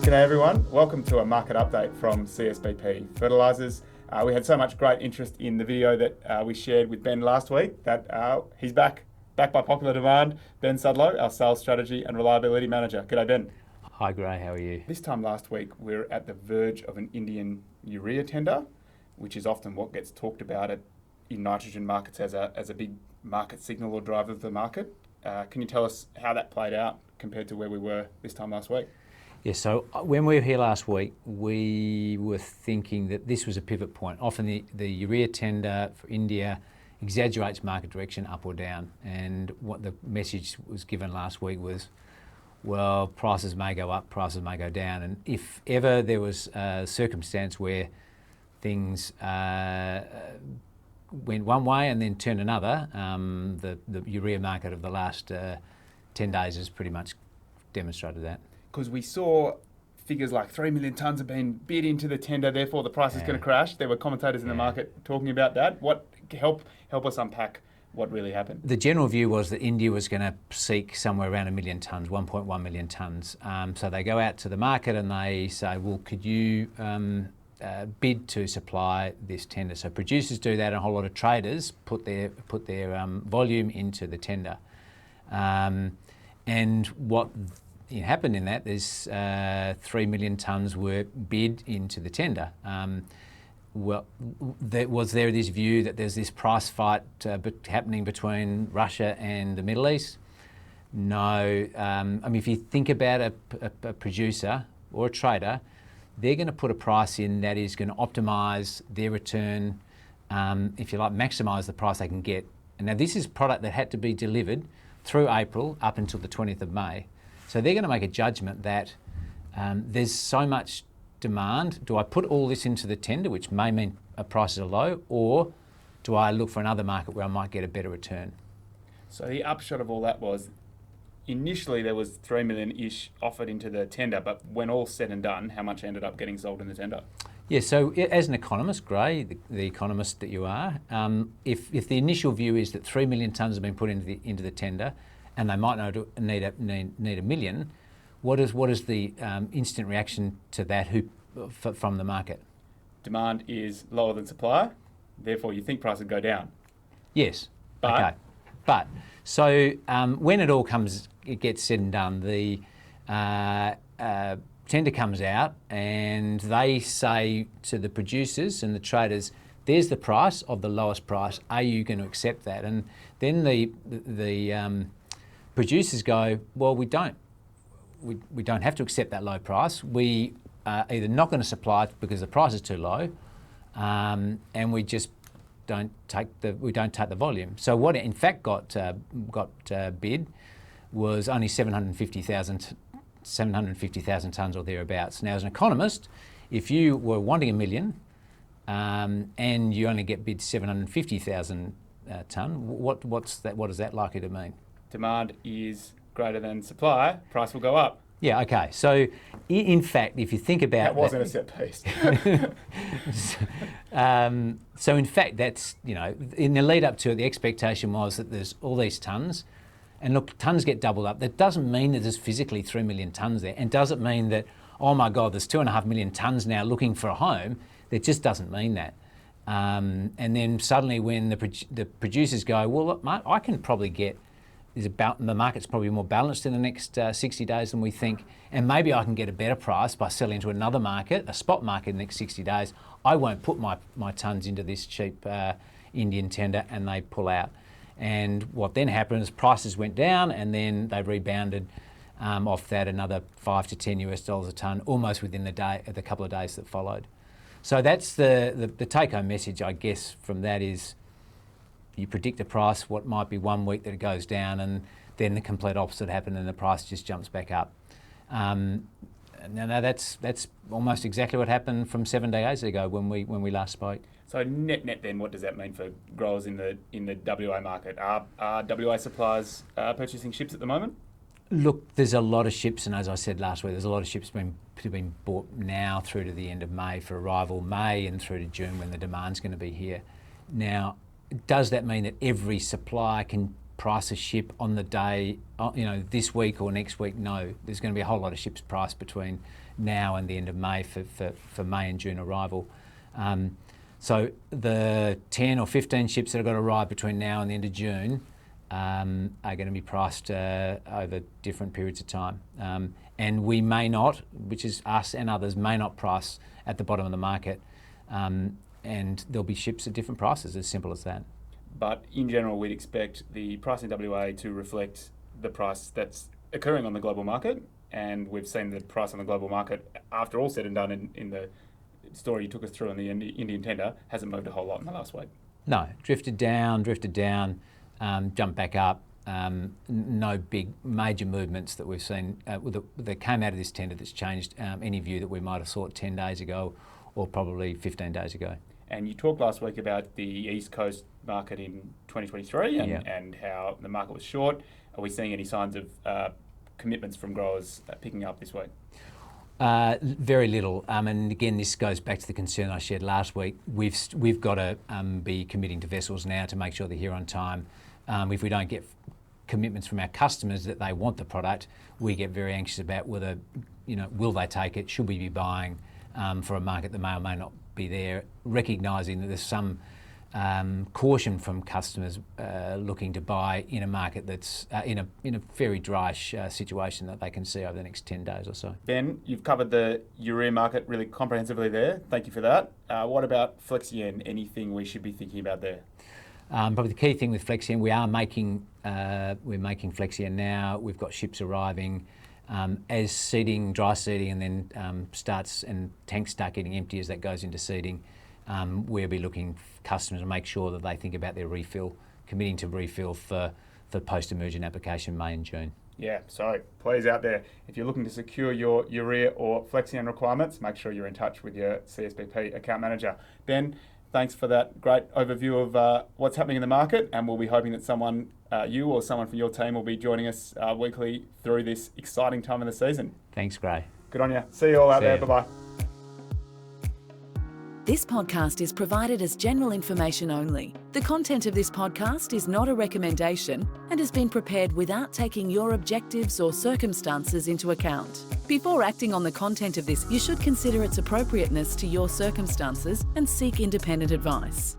G'day everyone, welcome to a market update from CSBP Fertilisers. We had so much great interest in the video that we shared with Ben last week that he's back by popular demand. Ben Sudlow, our Sales Strategy and Reliability Manager. G'day Ben. Hi Gray, how are you? This time last week we were at the verge of an Indian urea tender, which is often what gets talked about in nitrogen markets as a big market signal or driver of the market. Can you tell us how that played out compared to where we were this time last week? Yeah, so when we were here last week, we were thinking that this was a pivot point. Often the urea tender for India exaggerates market direction up or down. And what the message was given last week was, well, prices may go up, prices may go down. And if ever there was a circumstance where things went one way and then turned another, the urea market of the last 10 days has pretty much demonstrated that. Because we saw figures like 3 million tonnes have been bid into the tender, therefore the price is going to crash. There were commentators in the market talking about that. Help us unpack what really happened. The general view was that India was going to seek somewhere around 1 million tonnes, 1.1 million tonnes. So they go out to the market and they say, well, could you bid to supply this tender? So producers do that and a whole lot of traders put their volume into the tender. And what happened in that, there's 3 million tonnes were bid into the tender. Was there this view that there's this price fight happening between Russia and the Middle East? No. If you think about a producer or a trader, they're going to put a price in that is going to optimise their return, if you like, maximise the price they can get. And now this is product that had to be delivered through April up until the 20th of May. So they're going to make a judgment that there's so much demand. Do I put all this into the tender, which may mean prices are low, or do I look for another market where I might get a better return? So the upshot of all that was, initially there was 3 million-ish offered into the tender, but when all said and done, how much ended up getting sold in the tender? Yeah, so as an economist, Gray, the economist that you are, if the initial view is that 3 million tonnes have been put into the tender, and they might need a million, what is the instant reaction to that from the market? Demand is lower than supply, therefore you think price would go down. Yes. Okay. But so when it gets said and done, the tender comes out and they say to the producers and the traders, there's the price of the lowest price. Are you going to accept that? And then the producers go, well, we don't have to accept that low price. We are either not going to supply it because the price is too low, and we just don't take the volume. So what in fact got bid was only 750,000 tonnes or thereabouts. Now, as an economist, if you were wanting 1 million and you only get bid 750,000 tonne, what is that likely to mean? Demand is greater than supply, price will go up. Yeah, okay. So in fact, if you think about that wasn't a set piece. So in fact, that's, in the lead up to it, the expectation was that there's all these tonnes, and look, tonnes get doubled up. That doesn't mean that there's physically 3 million tonnes there, and doesn't mean that, oh my God, there's 2.5 million tonnes now looking for a home. That just doesn't mean that. And then suddenly when the producers go, well, look, mate, I can probably get, the market's probably more balanced in the next 60 days than we think, and maybe I can get a better price by selling to another market, a spot market in the next 60 days. I won't put my tonnes into this cheap Indian tender, and they pull out. And what then happened is prices went down, and then they rebounded off that another $5 to $10 a tonne, almost within the couple of days that followed. So that's the take-home message, I guess, from that is, you predict a price, what might be 1 week that it goes down, and then the complete opposite happened and the price just jumps back up. Now that's almost exactly what happened from 7 days ago when we last spoke. So net then, what does that mean for growers in the WA market? Are WA suppliers purchasing ships at the moment? Look, there's a lot of ships, and as I said last week, there's a lot of ships being bought now through to the end of May for arrival, May and through to June when the demand's going to be here. Now, does that mean that every supplier can price a ship on the day, this week or next week. No, there's going to be a whole lot of ships priced between now and the end of May for May and June arrival. So the 10 or 15 ships that are going to arrive between now and the end of June are going to be priced over different periods of time. And we may not, which is us and others, may not price at the bottom of the market. And there'll be ships at different prices, as simple as that. But in general, we'd expect the price in WA to reflect the price that's occurring on the global market. And we've seen the price on the global market, after all said and done in the story you took us through on the Indian tender, hasn't moved a whole lot in the last week. No, drifted down, jumped back up. No big major movements that we've seen that came out of this tender that's changed any view that we might have thought 10 days ago or probably 15 days ago. And you talked last week about the East Coast market in 2023 and how the market was short. Are we seeing any signs of commitments from growers picking up this week? Very little. And again, this goes back to the concern I shared last week. We've got to be committing to vessels now to make sure they're here on time. If we don't get commitments from our customers that they want the product, we get very anxious about whether, will they take it? Should we be buying for a market that may or may not be there? Recognising that there's some caution from customers looking to buy in a market that's in a very dryish situation that they can see over the next 10 days or so. Ben, you've covered the urea market really comprehensively there. Thank you for that. What about Flexien? Anything we should be thinking about there? Probably the key thing with Flexien, we're making Flexien now. We've got ships arriving. As seeding, dry seeding, and then starts and tanks start getting empty as that goes into seeding, we'll be looking for customers to make sure that they think about their refill, committing to refill for post-emergent application May and June. Yeah, so please out there, if you're looking to secure your urea or Flexien requirements, make sure you're in touch with your CSBP account manager. Ben, thanks for that great overview of what's happening in the market, and we'll be hoping that someone, you or someone from your team, will be joining us weekly through this exciting time of the season. Thanks, Gray. Good on you. See you all out there. Bye-bye. This podcast is provided as general information only. The content of this podcast is not a recommendation and has been prepared without taking your objectives or circumstances into account. Before acting on the content of this, you should consider its appropriateness to your circumstances and seek independent advice.